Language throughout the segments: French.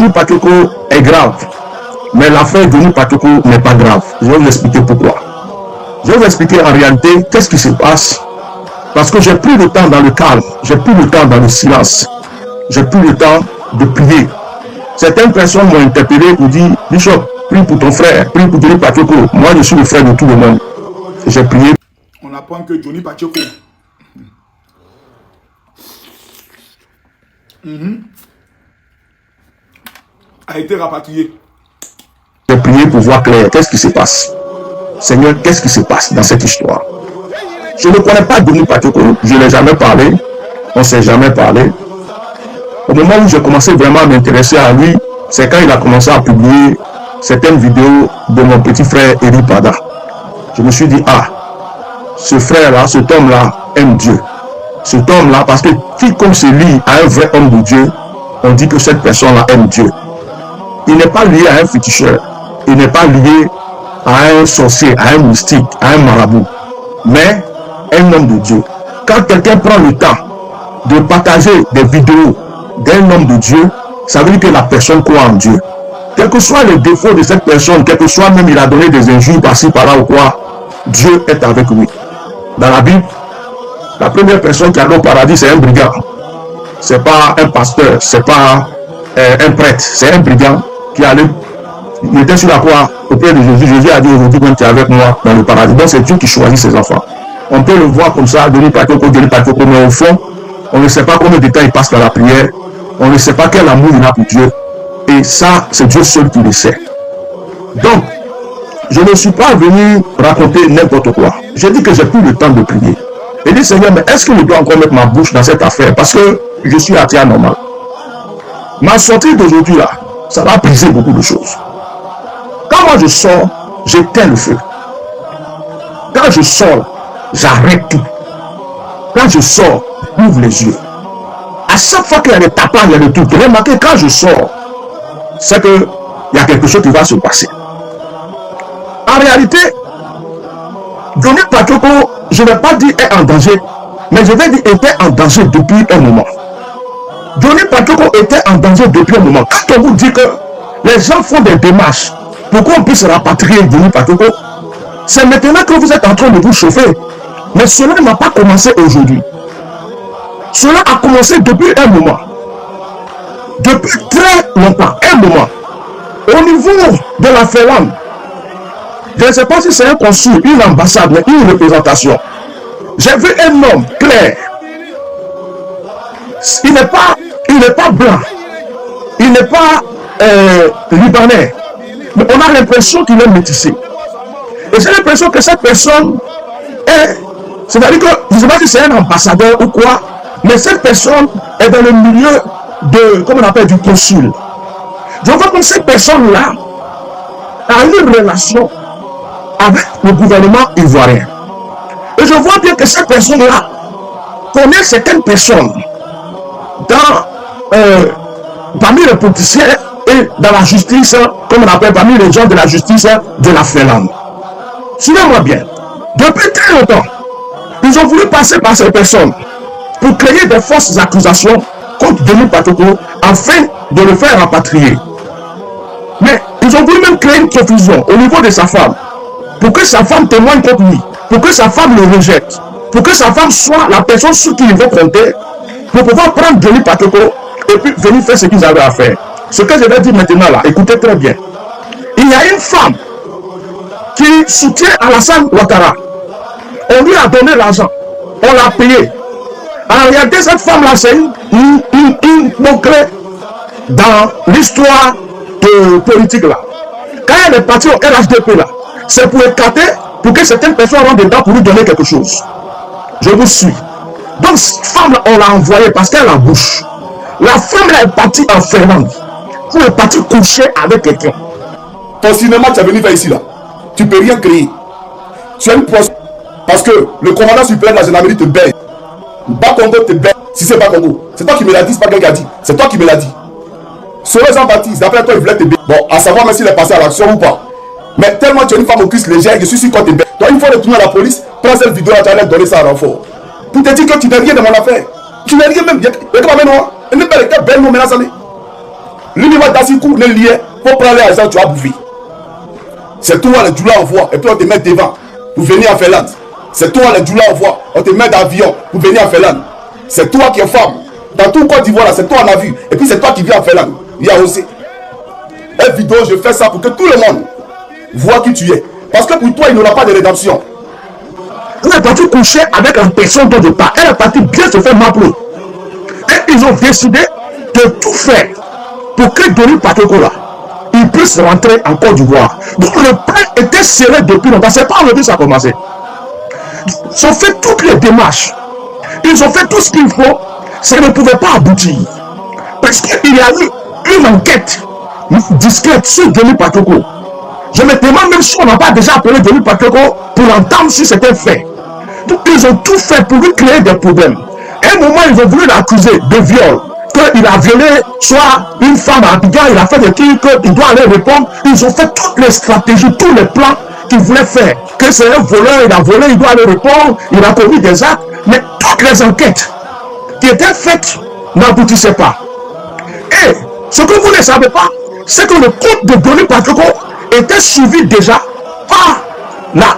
Johnny Patoko est grave, mais l'affaire Johnny Patoko n'est pas grave. Je vais vous expliquer pourquoi. Je vais vous expliquer en réalité qu'est-ce qui se passe. Parce que j'ai pris le temps dans le calme, j'ai pris le temps dans le silence, j'ai pris le temps de prier. Certaines personnes m'ont interpellé pour dire, Bishop, prie pour ton frère, prie pour Johnny Patoko. Moi, je suis le frère de tout le monde. J'ai prié. On apprend que Johnny Patoko a été rapatrié. J'ai prié pour voir clair. Qu'est-ce qui se passe? Seigneur, qu'est-ce qui se passe dans cette histoire? Je ne connais pas Johnny Patoko. Je ne l'ai jamais parlé. On ne s'est jamais parlé. Au moment où j'ai commencé vraiment à m'intéresser à lui, c'est quand il a commencé à publier certaines vidéos de mon petit frère Eri Pada. Je me suis dit, ah, ce frère-là, cet homme-là aime Dieu. Cet homme-là, parce que quiconque se lie à un vrai homme de Dieu, on dit que cette personne-là aime Dieu. Il n'est pas lié à un féticheur. Il n'est pas lié à un sorcier, à un mystique, à un marabout. Mais un homme de Dieu. Quand quelqu'un prend le temps de partager des vidéos d'un homme de Dieu, ça veut dire que la personne croit en Dieu. Quels que soient les défauts de cette personne, quel que soit même il a donné des injures par-ci, par-là ou quoi, Dieu est avec lui. Dans la Bible, la première personne qui a au paradis, c'est un brigand. C'est pas un pasteur, c'est pas un prêtre, c'est un brigand qui allait. Il était sur la croix auprès de Jésus. Jésus a dit aujourd'hui, quand tu es avec moi dans le paradis. Donc c'est Dieu qui choisit ses enfants. On peut le voir comme ça, Johnny Patoko, mais au fond, on ne sait pas combien de temps il passe dans la prière. On ne sait pas quel amour il a pour Dieu. Et ça, c'est Dieu seul qui le sait. Donc, je ne suis pas venu raconter n'importe quoi. J'ai dit que j'ai plus le temps de prier. J'ai dit, Seigneur, mais est-ce que je dois encore mettre ma bouche dans cette affaire? Parce que je suis athée anormal. Ma sortie d'aujourd'hui, là, ça va briser beaucoup de choses. Quand moi je sors, j'éteins le feu. Quand je sors, j'arrête tout. Quand je sors, j'ouvre les yeux. À chaque fois qu'il y a des tapages, il y a des trucs. Remarquez, quand je sors, c'est qu'il y a quelque chose qui va se passer. En réalité, Johnny Patoko, je ne vais pas dire est en danger, mais je vais dire était en danger depuis un moment. Johnny Patoko était en danger depuis un moment. Quand on vous dit que les gens font des démarches pour qu'on puisse rapatrier Johnny Patoko, c'est maintenant que vous êtes en train de vous chauffer. Mais cela n'a pas commencé aujourd'hui. Cela a commencé depuis un moment. Depuis très longtemps, un moment. Au niveau de la Finlande, je ne sais pas si c'est un consul, une ambassade, mais une représentation. J'ai vu un homme clair. Il n'est pas blanc. Il n'est pas libanais. Mais on a l'impression qu'il est métissé. Et j'ai l'impression que cette personne est... C'est-à-dire que, je ne sais pas si c'est un ambassadeur ou quoi, mais cette personne est dans le milieu de, comment on appelle, du consul. Je vois que cette personne-là a une relation avec le gouvernement ivoirien. Et je vois bien que cette personne-là connaît certaines personnes parmi les politiciens et dans la justice, comme on appelle, parmi les gens de la justice de la Finlande. Suivez-moi bien. Depuis très longtemps, ils ont voulu passer par ces personnes pour créer des fausses accusations contre Johnny Patoko afin de le faire rapatrier. Mais ils ont voulu même créer une confusion au niveau de sa femme pour que sa femme témoigne contre lui, pour que sa femme le rejette, pour que sa femme soit la personne sur qui ils vont compter pour pouvoir prendre Johnny Patoko et puis venir faire ce qu'ils avaient à faire. Ce que je vais dire maintenant là, écoutez très bien. Il y a une femme qui soutient Alassane Ouattara. On lui a donné l'argent, on l'a payé. En réalité, cette femme-là, c'est une clé dans l'histoire de politique là. Quand elle est partie au RHDP là, c'est pour écarter, pour que certaines personnes rentrent dedans pour lui donner quelque chose. Je vous suis. Donc cette femme-là, on l'a envoyée parce qu'elle a la bouche. La femme là est partie en Finlande. Elle est partie coucher avec quelqu'un. Ton cinéma, tu es venu faire ici là. Tu peux rien créer. Tu as une poisson. Parce que le commandant suprême de la gendarmerie te baise. Bas Congo te baise. Si c'est pas Congo, c'est toi qui me l'as dit, c'est pas quelqu'un qui a dit. C'est toi qui me l'as dit. Sur les Jean-Baptiste, d'après toi, il voulait te baiser. Bon, à savoir même s'il est passé à l'action ou pas. Mais tellement tu es une femme au cuisse légère, je suis sûr qu'on te baise. Toi, une fois retourner à la police, prends cette vidéo là, tu allais donner ça à renfort. Pour te dire que tu n'es rien de mon affaire. Tu n'es rien même. Et comment maintenant? Et ne pas les cas belle, non, mais là, ça n'est. L'univers d'Assikou ne lié pour prendre l'argent, tu as bouffé. C'est toi les douleurs envoie et puis on te met devant pour venir en Finlande. C'est toi les douleurs envoie, on te met d'avion pour venir en Finlande. C'est toi qui es femme. Dans tout Côte d'Ivoire, c'est toi on a vu. Et puis c'est toi qui viens en Finlande. Il y a aussi. Une vidéo, je fais ça pour que tout le monde voit qui tu es. Parce que pour toi, il n'y aura pas de rédemption. Elle est partie coucher avec la personne dont je parle. Elle est partie bien se faire m'appeler. Et ils ont décidé de tout faire pour que Denis Patekora il puisse rentrer en Côte d'Ivoire. Donc le plan était serré depuis longtemps. C'est pas aujourd'hui que ça a commencé. Ils ont fait toutes les démarches. Ils ont fait tout ce qu'il faut. Ça ne pouvait pas aboutir. Parce qu'il y a eu une enquête discrète sur Denis Patekora. Je me demande même si on n'a pas déjà appelé Denis Patekora pour entendre si c'était fait. Donc ils ont tout fait pour lui créer des problèmes. À un moment, ils ont voulu l'accuser de viol. Qu'il a violé soit une femme à Abidjan, il a fait des trucs, qu'il doit aller répondre. Ils ont fait toutes les stratégies, tous les plans qu'ils voulaient faire. Que c'est un voleur, il a volé, il doit aller répondre, il a commis des actes. Mais toutes les enquêtes qui étaient faites n'aboutissaient pas. Et ce que vous ne savez pas, c'est que le compte de Denis Patekora était suivi déjà par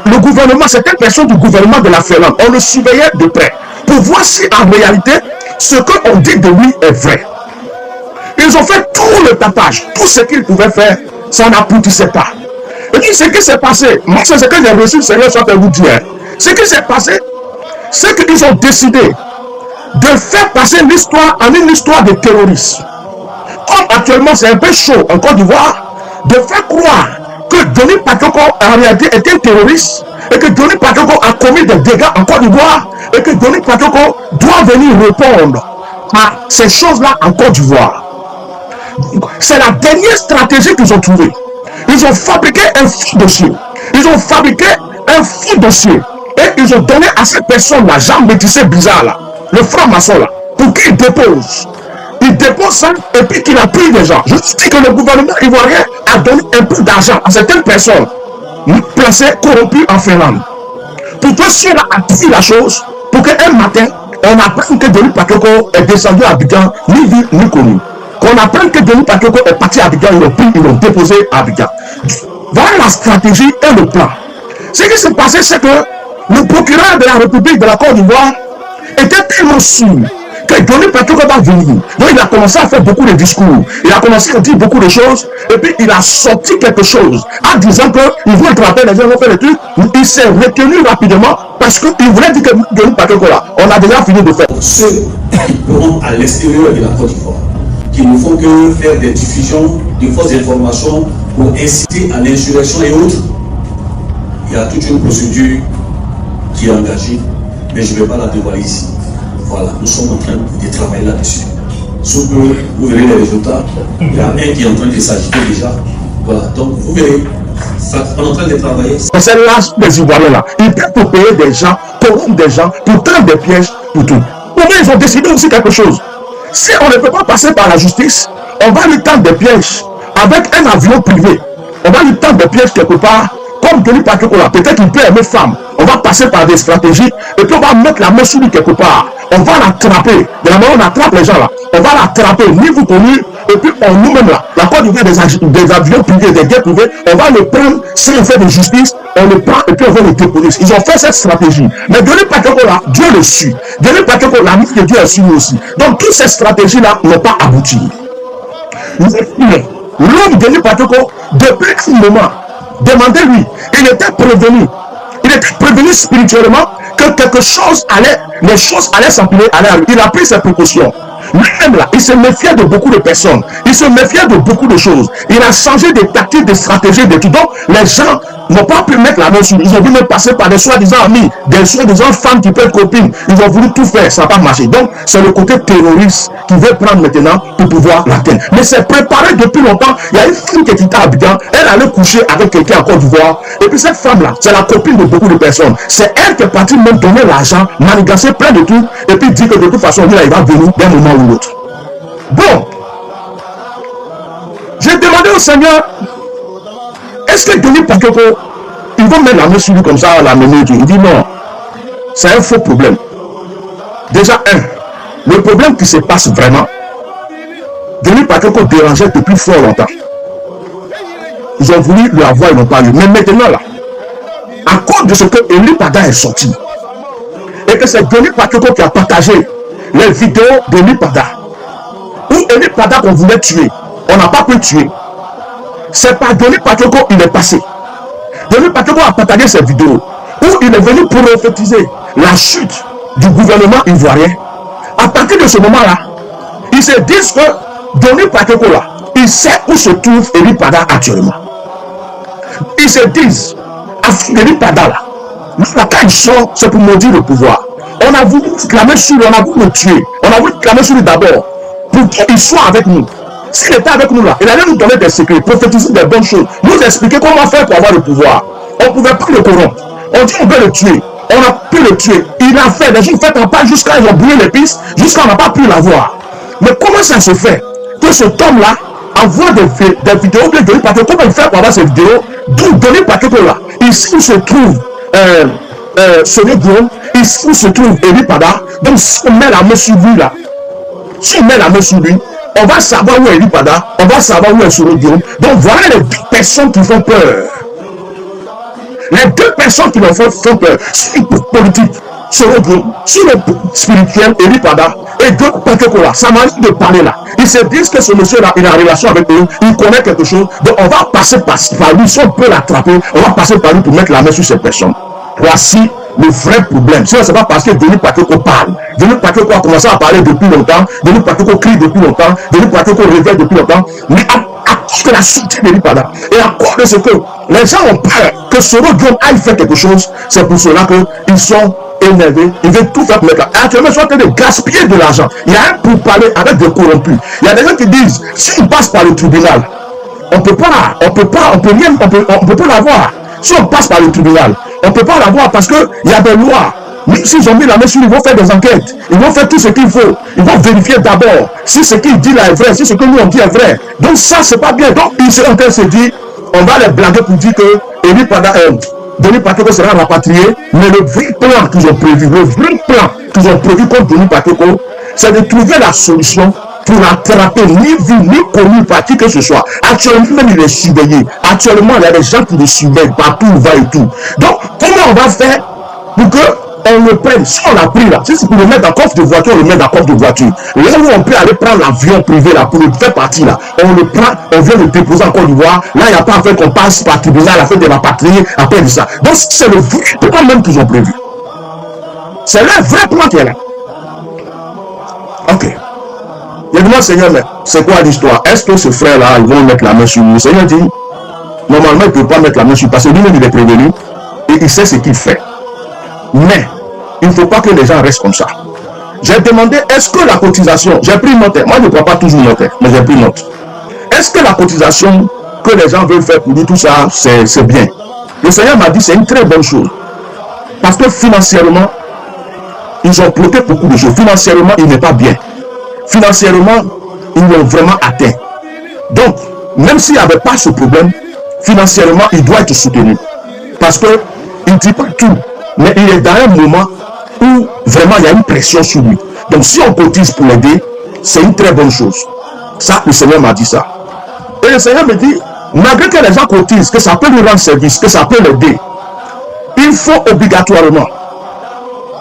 le gouvernement, certaines personnes du gouvernement de la Finlande. On le surveillait de près pour voir si en réalité ce qu'on dit de lui est vrai. Ils ont fait tout le tapage, tout ce qu'ils pouvaient faire, ça n'aboutissait pas. Et puis ce qui s'est passé, moi c'est ce que j'ai reçu, le Seigneur soit vous dire. Ce qui s'est passé, c'est qu'ils ont décidé de faire passer l'histoire en une histoire de terroristes. Comme actuellement c'est un peu chaud en Côte d'Ivoire, de faire croire que Denis Patekora en réalité est un terroriste et que Denis Patekora a commis des dégâts en Côte d'Ivoire et que Denis Patekora doit venir répondre à ces choses-là en Côte d'Ivoire. C'est la dernière stratégie qu'ils ont trouvée. Ils ont fabriqué un faux dossier. Ils ont fabriqué un faux dossier et ils ont donné à cette personne-là, Jean Métissé bizarre là, le franc-maçon là, pour qu'il dépose. Il dépose ça et puis qu'il a pris des gens. Je dis que le gouvernement ivoirien a donné un peu d'argent à certaines personnes placées, corrompues en Finlande. Pour que cela a dit la chose, pour qu'un matin, on apprenne que Denis Patekora est descendu à Abidjan, ni vu, ni connu. Qu'on apprenne que Denis Patekora est parti à Abidjan, ils l'ont déposé à Abidjan. Voilà la stratégie et le plan. Ce qui s'est passé, c'est que le procureur de la République de la Côte d'Ivoire était tellement sûr que Denis Patekora va venir. Donc il a commencé à faire beaucoup de discours. Il a commencé à dire beaucoup de choses. Et puis il a sorti quelque chose en disant qu'il voulait attraper les gens, vont faire des trucs. Il s'est retenu rapidement parce qu'il voulait dire que Denis Patekora, on a déjà fini de faire. Ceux qui pourront à l'extérieur de la Côte d'Ivoire, qui ne font que faire des diffusions de fausses informations pour inciter à l'insurrection et autres, il y a toute une procédure qui est engagée, mais je ne vais pas la dévoiler ici. Voilà, nous sommes en train de travailler là-dessus. Sous peu, vous verrez les résultats. Il y a un qui est en train de s'agiter déjà. Voilà, donc vous verrez, on est en train de travailler. C'est l'âge des Ivoiriens là. Ils peuvent payer des gens, corrompre des gens, pour tendre des pièges, pour tout. Pour moi, ils ont décidé aussi quelque chose. Si on ne peut pas passer par la justice, on va lui tendre des pièges avec un avion privé. On va lui tendre des pièges quelque part. Comme Denis Patekora, peut-être qu'il peut aimer femme. On va passer par des stratégies et puis on va mettre la main sur lui quelque part. On va l'attraper. De la manière on attrape les gens là. On va l'attraper, ni vous connu, et puis on nous-mêmes là. La Côte d'Ivoire des avions privés, des guerres privées, on va le prendre sans faire de justice, on le prend et puis on va le déposer. Ils ont fait cette stratégie. Mais Denis Patekora, Dieu le suit. Denis Patekora, la mise de Dieu est sur lui aussi. Donc toutes ces stratégies-là n'ont pas abouti. L'homme Denis Patekora, depuis un moment, demandez-lui, il était prévenu spirituellement que quelque chose allait, les choses allaient s'empiler, il a pris ses précautions. Lui-même là, il se méfiait de beaucoup de personnes, il se méfiait de beaucoup de choses, il a changé de tactique, de stratégie, de tout. Donc les gens n'ont pas pu mettre la main sur lui, ils ont voulu passer par des soi-disant amis, des soi-disant femmes qui peuvent être copines, ils ont voulu tout faire, ça n'a pas marché. Donc c'est le côté terroriste qui veut prendre maintenant pour pouvoir l'atteindre. Mais c'est préparé depuis longtemps. Il y a une fille qui était à Abidjan, elle allait coucher avec quelqu'un en Côte d'Ivoire, et puis cette femme-là, c'est la copine de beaucoup de personnes. C'est elle qui est partie même donner l'argent, manigancer plein de tout, et puis dire que de toute façon, lui là, il va venir d'un moment ou l'autre. Bon, j'ai demandé au Seigneur, est-ce que Denis Patekora, ils vont mettre la main sur lui comme ça, la mener? Il dit non, c'est un faux problème. Déjà, le problème qui se passe vraiment, Denis Patrick dérangeait depuis fort longtemps. Ils ont voulu lui avoir, ils n'ont pas eu. Mais maintenant, là, à cause de ce que Eli Pada est sorti, et que c'est Denis Patrick qui a partagé les vidéos d'Eli Pada, où Eli Pada qu'on voulait tuer, on n'a pas pu tuer. C'est par Denis Patrick il est passé. Denis Patrick a partagé ces vidéos, où il est venu prophétiser la chute du gouvernement ivoirien. À partir de ce moment-là, ils se disent que Denis Patrick là, il sait où se trouve Eli Pada actuellement. Ils se disent, Eli Pada là, quand il sort, c'est pour maudire le pouvoir. On a voulu clamer sur lui, on a voulu le tuer. On a voulu clamer sur lui d'abord, pour qu'il soit avec nous. S'il était avec nous là, il allait nous donner des secrets, prophétiser des bonnes choses, nous expliquer comment faire pour avoir le pouvoir. On ne pouvait pas le corrompre. On dit on veut le tuer. On a pu le tuer. Il a fait des choses faites en pas jusqu'à ils ont brûlé les pistes, jusqu'à on n'a pas pu l'avoir. Mais comment ça se fait que cet homme-là envoie des vidéos de Denis Patrick? Comment il fait pour avoir ces vidéos? D'où Denis Patrick là, ici où se trouve Sonia Guillaume, ici où se trouve Eli Pada. Donc si on met la main sur lui là, si on met la main sur lui, on va savoir où est Eli Pada, on va savoir où est Sonia Guillaume. Donc voilà les deux personnes qui font peur. Les deux personnes qui leur font peur, sur le politique, sur le spirituel, Eli Pada, et Denis Patrick là, ça m'a dit de parler là. Ils se disent que ce monsieur-là, il est en relation avec eux, il connaît quelque chose, donc on va passer par lui, si on peut l'attraper, on va passer par lui pour mettre la main sur cette personne. Voici le vrai problème. Sinon, c'est pas parce que Denis Patrick parle. Denis Patrick a commencé à parler depuis longtemps, Denis Patrick crie depuis longtemps, Denis Patrick réveille depuis longtemps, mais à cause de la sortie de Eli Pada, et à cause de ce que les gens ont peur que Soro Guillaume aille faire quelque chose, c'est pour cela qu'ils sont énervés, ils veulent tout faire pour mettre. Actuellement, ils sont en train de gaspiller de l'argent. Il y a un pour parler avec des corrompus. Il y a des gens qui disent, si on passe par le tribunal, on peut pas l'avoir. Si on passe par le tribunal, on ne peut pas l'avoir parce qu'il y a des lois. Même s'ils ont mis la main sur lui, ils vont faire des enquêtes. Ils vont faire tout ce qu'il faut. Ils vont vérifier d'abord si ce qu'il dit là est vrai, si ce que nous on dit est vrai. Donc ça, c'est pas bien. Donc ils sont en train de se dire, on va les blaguer pour dire que Eli Pada, Denis Patrick sera rapatrié. Mais le vrai plan qu'ils ont prévu, contre Denis Patrick, c'est de trouver la solution pour attraper ni vu ni connu par qui que ce soit. Actuellement, même il est surveillé. Actuellement, il y a des gens qui le surveillent partout où il va et tout. Donc, comment on va faire pour qu'on le prenne? Si on l'a pris là, si c'est pour le mettre dans le coffre de voiture, on le met dans le coffre de voiture. Là où on peut aller prendre l'avion privé là, pour le faire partir là, on le prend, on vient le déposer en Côte d'Ivoire. Là, il n'y a pas à faire qu'on passe par le tribunal, à faire de la patrie, après de ça. Donc, c'est le vrai plan même qu'ils ont prévu. C'est le vrai plan qui est là. Ok. Je demande, Seigneur, mais c'est quoi l'histoire? Est-ce que ce frère-là, ils vont mettre la main sur lui? Le Seigneur dit, normalement, il ne peut pas mettre la main sur lui parce que lui-même, il est prévenu et il sait ce qu'il fait. Mais, il ne faut pas que les gens restent comme ça. J'ai demandé, est-ce que la cotisation, j'ai pris note, moi je ne prends pas toujours note, mais j'ai pris note. Est-ce que la cotisation que les gens veulent faire pour lui, tout ça, c'est bien? Le Seigneur m'a dit, c'est une très bonne chose. Parce que financièrement, ils ont bloqué beaucoup de choses. Financièrement, il n'est pas bien. Financièrement, ils l'ont vraiment atteint. Donc, même s'il n'y avait pas ce problème, financièrement, il doit être soutenu. Parce qu'il ne dit pas tout, mais il est dans un moment où vraiment il y a une pression sur lui. Donc, si on cotise pour l'aider, c'est une très bonne chose. Ça, le Seigneur m'a dit ça. Et le Seigneur me dit, malgré que les gens cotisent, que ça peut lui rendre service, que ça peut l'aider, il faut obligatoirement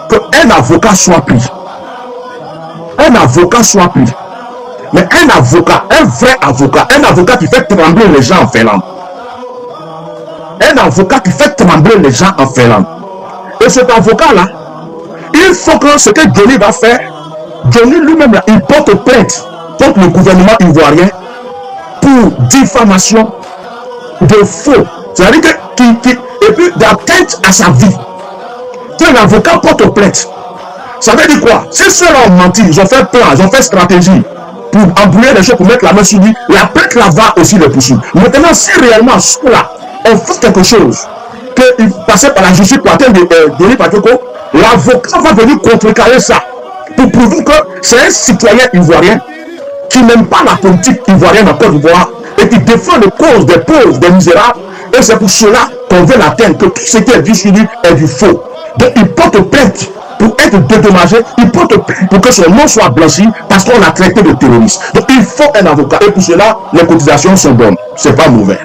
qu'un avocat soit pris. Un avocat soit pris. Mais un avocat, un vrai avocat, un avocat qui fait trembler les gens en Finlande. Un avocat qui fait trembler les gens en Finlande. Et cet avocat-là, il faut que ce que Johnny va faire, Johnny lui-même, il porte plainte contre le gouvernement ivoirien pour diffamation de faux. C'est-à-dire que, et puis d'atteinte à sa vie. Que l'avocat porte plainte. Ça veut dire quoi? Si ceux-là ont menti, ils ont fait plan, ils ont fait stratégie pour embrouiller les choses, pour mettre la main sur lui, la plainte là va aussi le poursuivre. Maintenant, si réellement ceux-là ont fait quelque chose, qu'ils passaient par la justice pour atteindre Denis Patrick, l'avocat va venir contrecarrer ça pour prouver que c'est un citoyen ivoirien qui n'aime pas la politique ivoirienne en Côte d'Ivoire et qui défend les causes des pauvres, des misérables. Et c'est pour cela qu'on veut l'atteindre, que tout ce qui est dit sur lui est du faux. Donc il porte plainte pour être dédommagé, il porte plainte pour que son nom soit blanchi parce qu'on a traité de terroriste. Donc il faut un avocat. Et pour cela, les cotisations sont bonnes. C'est pas mauvais.